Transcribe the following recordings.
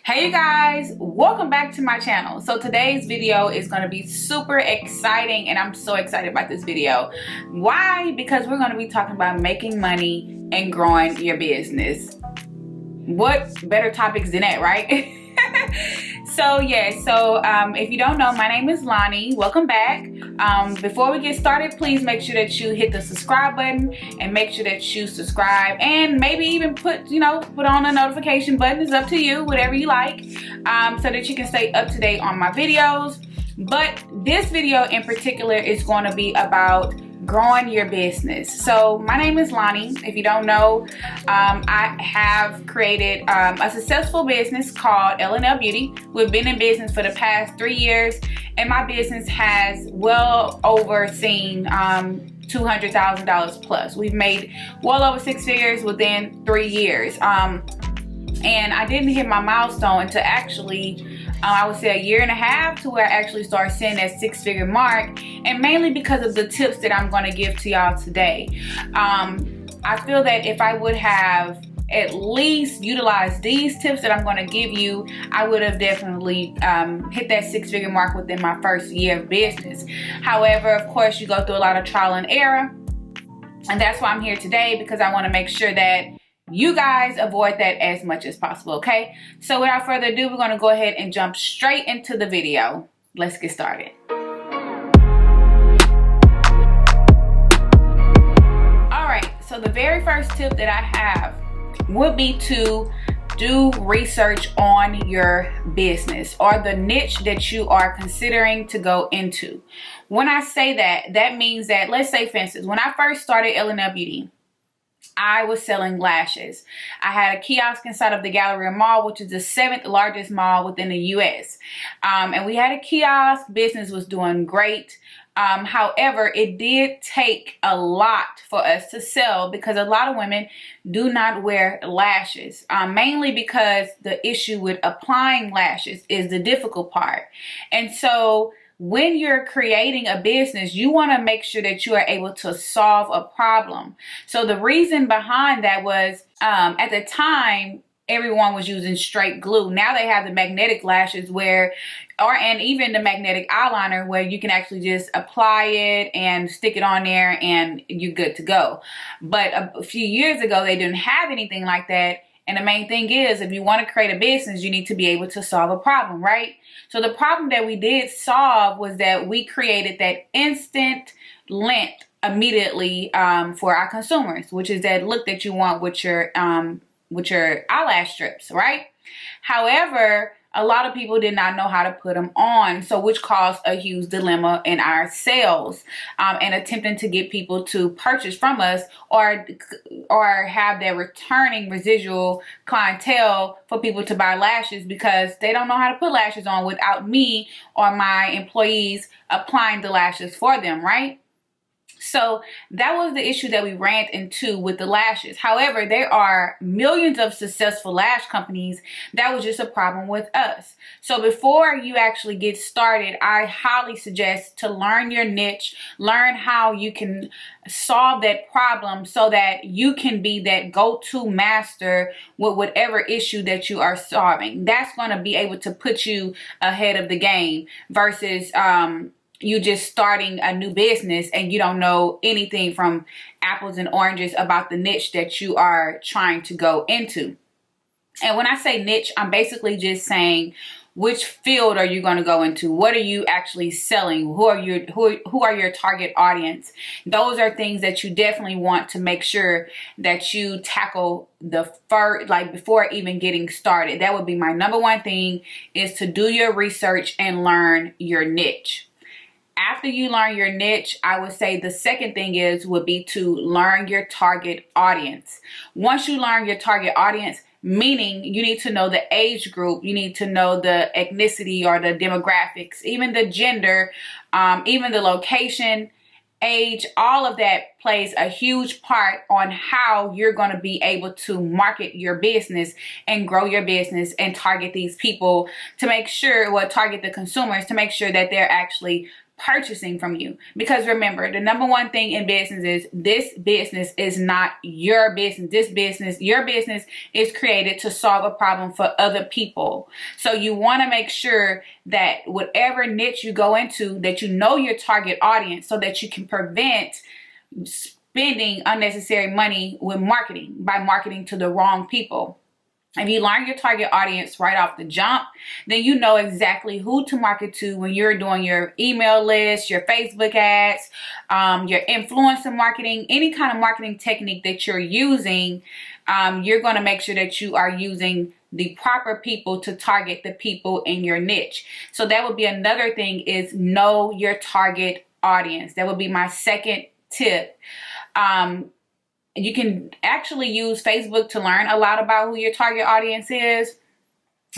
Hey you guys, welcome back to my channel. So today's video is going to be super exciting and I'm so excited about this video. Why? Because we're going to be talking about making money and growing your business. What better topics than that, right? So if you don't know, my name is Lonnie. Welcome back. Before we get started, please make sure that you hit the subscribe button and make sure that you subscribe and maybe even put on a notification button. It's up to you, whatever you like, so that you can stay up to date on my videos. But this video in particular is going to be about growing your business. So my name is Lonnie. If you don't know, I have created a successful business called L&L Beauty. We've been in business for the past 3 years and my business has well overseen $200,000 plus. We've made well over 6 figures within 3 years. And I didn't hit my milestone until actually I would say 1.5 years to where I actually started seeing that 6-figure mark, and mainly because of the tips that I'm going to give to y'all today. I feel that if I would have at least utilized these tips that I'm going to give you, I would have definitely hit that 6-figure mark within my first year of business. However, of course, you go through a lot of trial and error, and that's why I'm here today, because I want to make sure that you guys avoid that as much as possible, okay? So without further ado, we're going to go ahead and jump straight into the video. Let's get started. Alright, so the very first tip that I have would be to do research on your business or the niche that you are considering to go into. When I say that, that means that, let's say for instance, when I first started L&L Beauty, I was selling lashes. I had a kiosk inside of the Galleria Mall, which is the 7th largest mall within the US. And we had a kiosk. Business was doing great. However, it did take a lot for us to sell because a lot of women do not wear lashes. Mainly because the issue with applying lashes is the difficult part. And so when you're creating a business, you want to make sure that you are able to solve a problem. So the reason behind that was at the time, everyone was using straight glue. Now they have the magnetic lashes and even the magnetic eyeliner where you can actually just apply it and stick it on there and you're good to go. But a few years ago, they didn't have anything like that. And the main thing is, if you want to create a business, you need to be able to solve a problem, right? So the problem that we did solve was that we created that instant length immediately for our consumers, which is that look that you want with your eyelash strips, right? However, a lot of people did not know how to put them on, so which caused a huge dilemma in our sales and attempting to get people to purchase from us or have their returning residual clientele for people to buy lashes because they don't know how to put lashes on without me or my employees applying the lashes for them, right? So that was the issue that we ran into with the lashes. However, there are millions of successful lash companies. That was just a problem with us. So before you actually get started, I highly suggest to learn your niche, learn how you can solve that problem so that you can be that go-to master with whatever issue that you are solving. That's going to be able to put you ahead of the game versus you just starting a new business and you don't know anything from apples and oranges about the niche that you are trying to go into. And when I say niche, I'm basically just saying which field are you going to go into? What are you actually selling? Who are your target audience? Those are things that you definitely want to make sure that you tackle before even getting started. That would be my number one thing, is to do your research and learn your niche. After you learn your niche, I would say the second thing would be to learn your target audience. Once you learn your target audience, meaning you need to know the age group, you need to know the ethnicity or the demographics, even the gender, even the location, age, all of that plays a huge part on how you're going to be able to market your business and grow your business and target these people to make sure, target the consumers to make sure that they're actually purchasing from you. Because remember, the number one thing in business is this business is not your business. Your business is created to solve a problem for other people. So you want to make sure that whatever niche you go into, that you know your target audience, so that you can prevent spending unnecessary money with marketing by marketing to the wrong people. If you learn your target audience right off the jump, then you know exactly who to market to when you're doing your email list, your Facebook ads, your influencer marketing, any kind of marketing technique that you're using. You're going to make sure that you are using the proper people to target the people in your niche. So that would be another thing, is know your target audience. That would be my second tip. You can actually use Facebook to learn a lot about who your target audience is,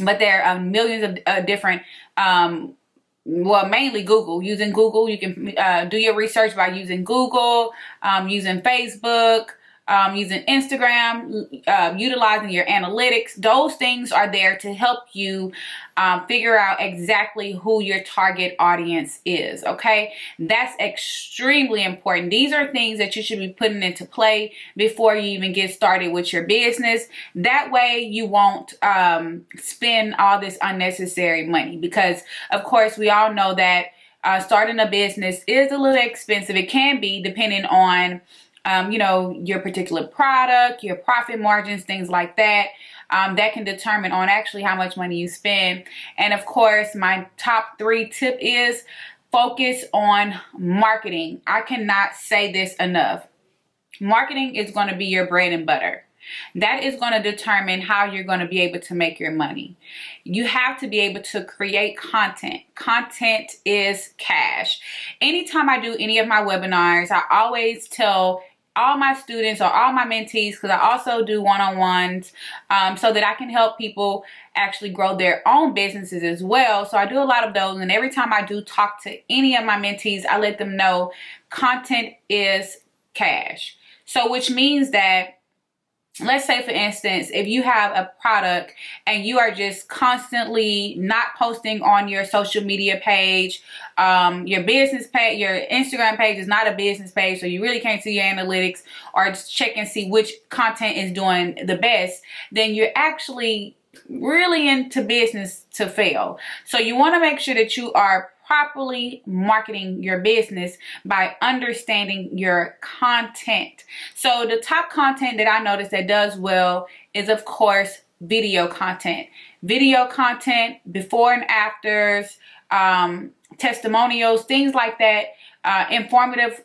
but there are millions of different, well, mainly Google. Using Google, you can do your research by using Google, using Facebook, using Instagram, utilizing your analytics. Those things are there to help you figure out exactly who your target audience is, okay? That's extremely important. These are things that you should be putting into play before you even get started with your business. That way you won't spend all this unnecessary money, because of course we all know that starting a business is a little expensive. It can be, depending on you know, your particular product, your profit margins, things like that. That can determine on actually how much money you spend. And of course, my top 3 tip is focus on marketing. I cannot say this enough. Marketing is going to be your bread and butter. That is going to determine how you're going to be able to make your money. You have to be able to create content. Content is cash. Anytime I do any of my webinars, I always tell all my students or all my mentees, because I also do one-on-ones, so that I can help people actually grow their own businesses as well. So I do a lot of those, and every time I do talk to any of my mentees, I let them know content is cash. So which means that, let's say for instance, if you have a product and you are just constantly not posting on your social media page, your business page, your Instagram page is not a business page, so you really can't see your analytics or just check and see which content is doing the best, then you're actually really into business to fail. So you want to make sure that you are properly marketing your business by understanding your content. So the top content that I noticed that does well is, of course, video content. Video content, before and afters, testimonials, things like that, informative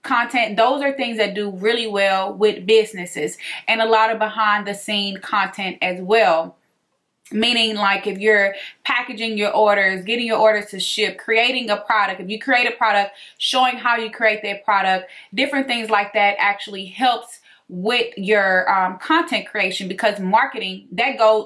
content. Those are things that do really well with businesses, and a lot of behind the scene content as well. Meaning, like, if you're packaging your orders, getting your orders to ship, creating a product, if you create a product, showing how you create that product, different things like that actually helps with your content creation, because marketing,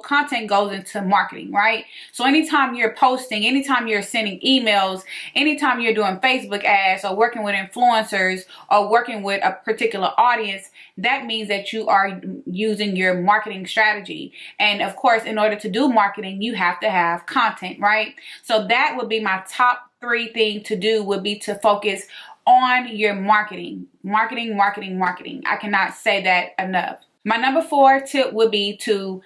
content goes into marketing, right? So anytime you're posting, anytime you're sending emails, anytime you're doing Facebook ads or working with influencers or working with a particular audience, that means that you are using your marketing strategy. And of course, in order to do marketing, you have to have content, right? So that would be my top 3 thing to do, would be to focus on your marketing. Marketing. I cannot say that enough. My number 4 tip would be to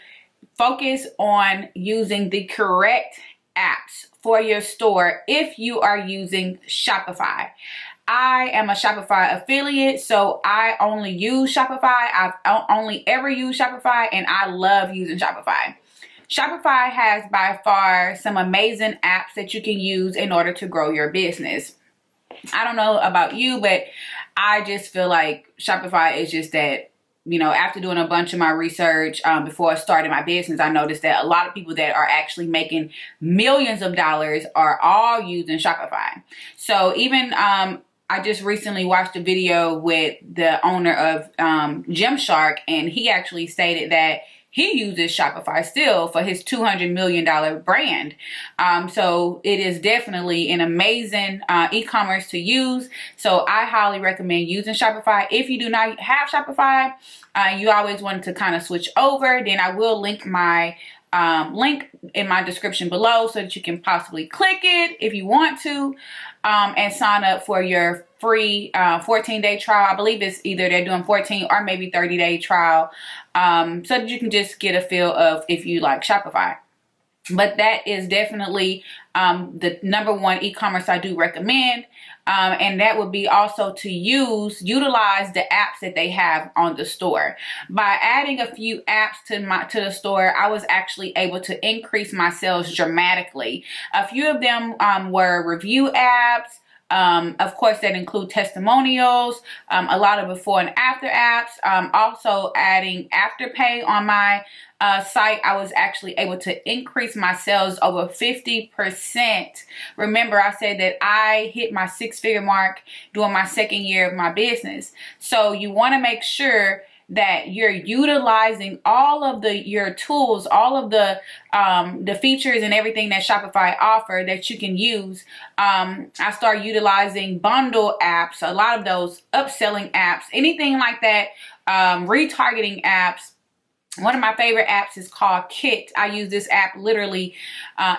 focus on using the correct apps for your store if you are using Shopify. I am a Shopify affiliate, so I only use Shopify. I've only ever used Shopify, and I love using Shopify. Shopify has by far some amazing apps that you can use in order to grow your business. I don't know about you, but I just feel like Shopify is just that, you know, after doing a bunch of my research before I started my business, I noticed that a lot of people that are actually making millions of dollars are all using Shopify. So even I just recently watched a video with the owner of Gymshark, and he actually stated that he uses Shopify still for his $200 million brand. So it is definitely an amazing e-commerce to use. So I highly recommend using Shopify. If you do not have Shopify, you always want to kind of switch over, then I will link my link in my description below so that you can possibly click it if you want to, and sign up for your free 14-day trial. I believe it's either they're doing 14 or maybe 30-day trial, so that you can just get a feel of if you like Shopify. But that is definitely the #1 e-commerce I do recommend. And that would be also to utilize the apps that they have on the store. By adding a few apps to the store, I was actually able to increase my sales dramatically. A few of them were review apps. Of course, that include testimonials, a lot of before and after apps. Also adding Afterpay on my site, I was actually able to increase my sales over 50%. Remember, I said that I hit my 6-figure mark during my 2nd year of my business. So you want to make sure that you're utilizing all of your tools, all of the features and everything that Shopify offer that you can use. I start utilizing bundle apps, a lot of those upselling apps, anything like that, retargeting apps. One of my favorite apps is called Kit. I use this app literally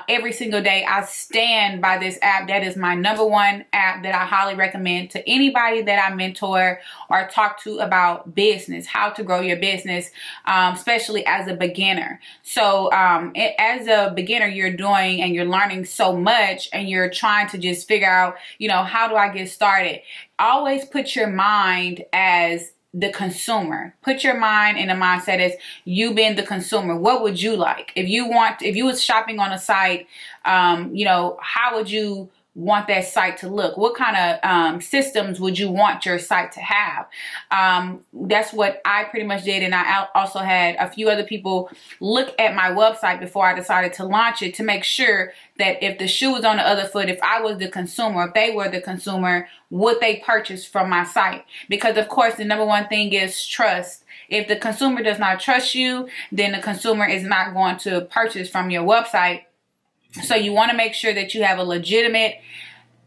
every single day. I stand by this app. That is my #1 app that I highly recommend to anybody that I mentor or talk to about business, how to grow your business, especially as a beginner. So as a beginner, you're doing and you're learning so much, and you're trying to just figure out, how do I get started? Always put your mind as the consumer. Put your mind in the mindset as you being the consumer. What would you like? If you was shopping on a site, how would you want that site to look? What kind of systems would you want your site to have? That's what I pretty much did, and I also had a few other people look at my website before I decided to launch it to make sure that if the shoe was on the other foot, if I was the consumer, if they were the consumer, would they purchase from my site? Because of course the #1 thing is trust. If the consumer does not trust you, then the consumer is not going to purchase from your website. So you want to make sure that you have a legitimate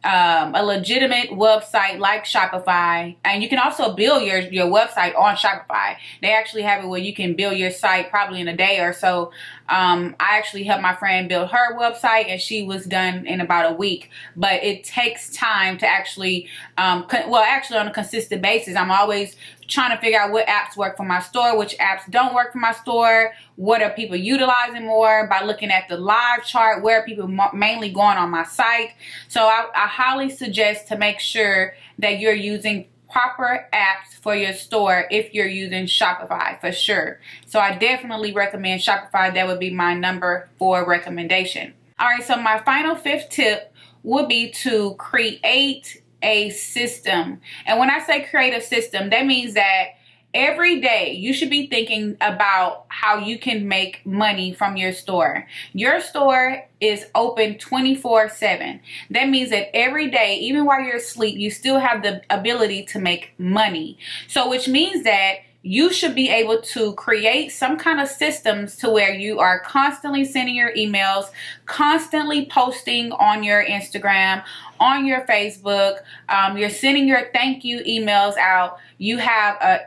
website like Shopify, and you can also build your website on Shopify. They actually have it where you can build your site probably in a day or so. I actually helped my friend build her website, and she was done in about a week. But it takes time to actually, actually on a consistent basis. I'm always trying to figure out what apps work for my store, which apps don't work for my store, what are people utilizing more, by looking at the live chart, where are people mainly going on my site. So I highly suggest to make sure that you're using proper apps for your store if you're using Shopify, for sure. So I definitely recommend Shopify. That would be my #4 recommendation. All right, so my final 5th tip would be to create a system. And when I say create a system, that means that every day you should be thinking about how you can make money from your store. Your store is open 24/7. That means that every day, even while you're asleep, you still have the ability to make money. So which means that you should be able to create some kind of systems to where you are constantly sending your emails, constantly posting on your Instagram, on your Facebook. You're sending your thank you emails out. You have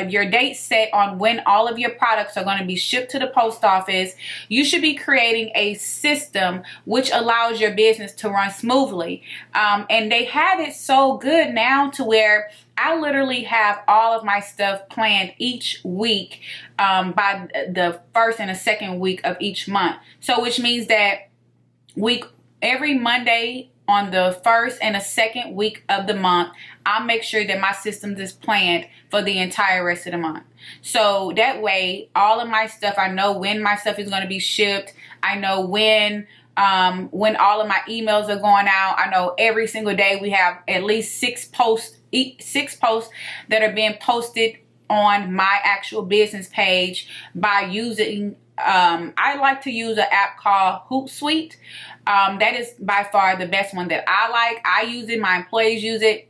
your date set on when all of your products are going to be shipped to the post office. You should be creating a system which allows your business to run smoothly. And they have it so good now to where I literally have all of my stuff planned each week by the 1st and the 2nd week of each month. So which means that every Monday on the 1st and the 2nd week of the month, I'll make sure that my systems is planned for the entire rest of the month. So that way, all of my stuff, I know when my stuff is going to be shipped. I know when all of my emails are going out. I know every single day we have at least 6 posts that are being posted on my actual business page by using I like to use an app called Hootsuite. That is by far the best one that I like. I use it, my employees use it,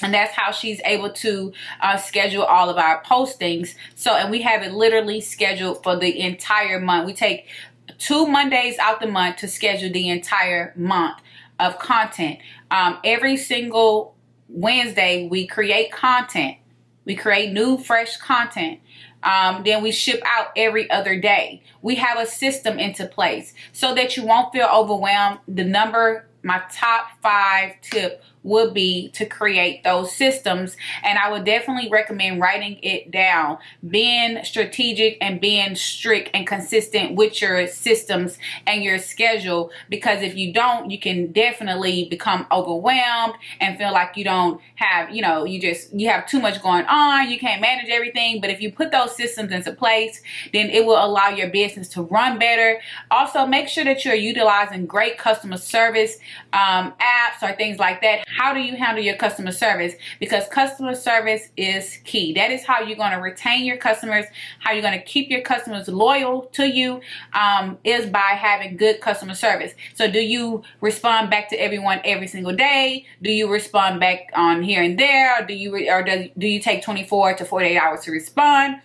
and that's how she's able to schedule all of our postings. So, and we have it literally scheduled for the entire month. We take 2 Mondays out the month to schedule the entire month of content. Every single Wednesday we create content. We create new fresh content. Then we ship out every other day. We have a system into place so that you won't feel overwhelmed. My top 5 tip would be to create those systems, and I would definitely recommend writing it down, being strategic and being strict and consistent with your systems and your schedule, because if you don't, you can definitely become overwhelmed and feel like you don't have, you have too much going on, you can't manage everything. But if you put those systems into place, then it will allow your business to run better. Also, make sure that you're utilizing great customer service apps or things like that. How do you handle your customer service? Because customer service is key. That is how you're going to retain your customers, how you're going to keep your customers loyal to you, is by having good customer service. So do you respond back to everyone every single day? Do you respond back on here and there? Or do you take 24 to 48 hours to respond?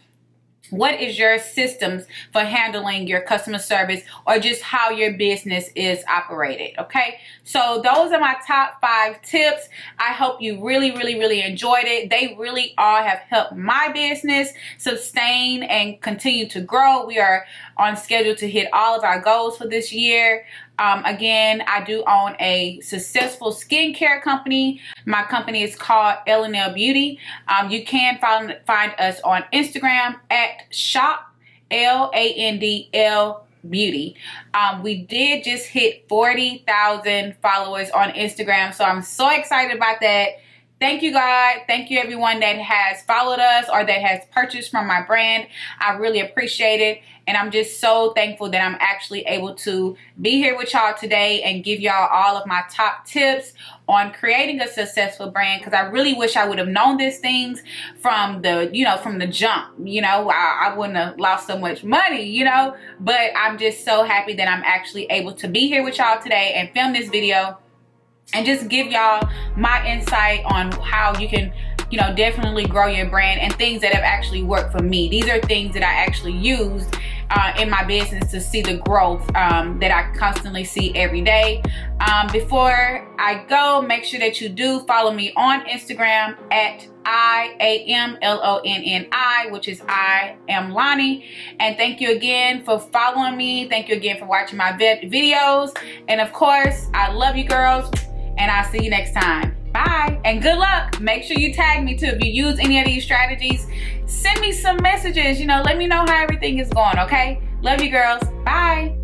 What is your systems for handling your customer service, or just how your business is operated? Okay, so those are my top 5 tips. I hope you really enjoyed it. They really all have helped my business sustain and continue to grow. We are on schedule to hit all of our goals for this year. Again, I do own a successful skincare company. My company is called L&L Beauty. You can find us on Instagram at shop LANDL Beauty. We did just hit 40,000 followers on Instagram, so I'm so excited about that. Thank you, God. Thank you, everyone that has followed us or that has purchased from my brand. I really appreciate it. And I'm just so thankful that I'm actually able to be here with y'all today and give y'all all of my top tips on creating a successful brand, because I really wish I would have known these things from the jump. I wouldn't have lost so much money, but I'm just so happy that I'm actually able to be here with y'all today and film this video and just give y'all my insight on how you can definitely grow your brand and things that have actually worked for me. These are things that I actually used in my business to see the growth that I constantly see every day. Before I go, make sure that you do follow me on Instagram at IAMLONNI, which is IAMLONNI. And thank you again for following me. Thank you again for watching my videos. And of course, I love you girls, and I'll see you next time. Bye, and good luck. Make sure you tag me too if you use any of these strategies. Send me some messages, let me know how everything is going, okay? Love you girls. Bye.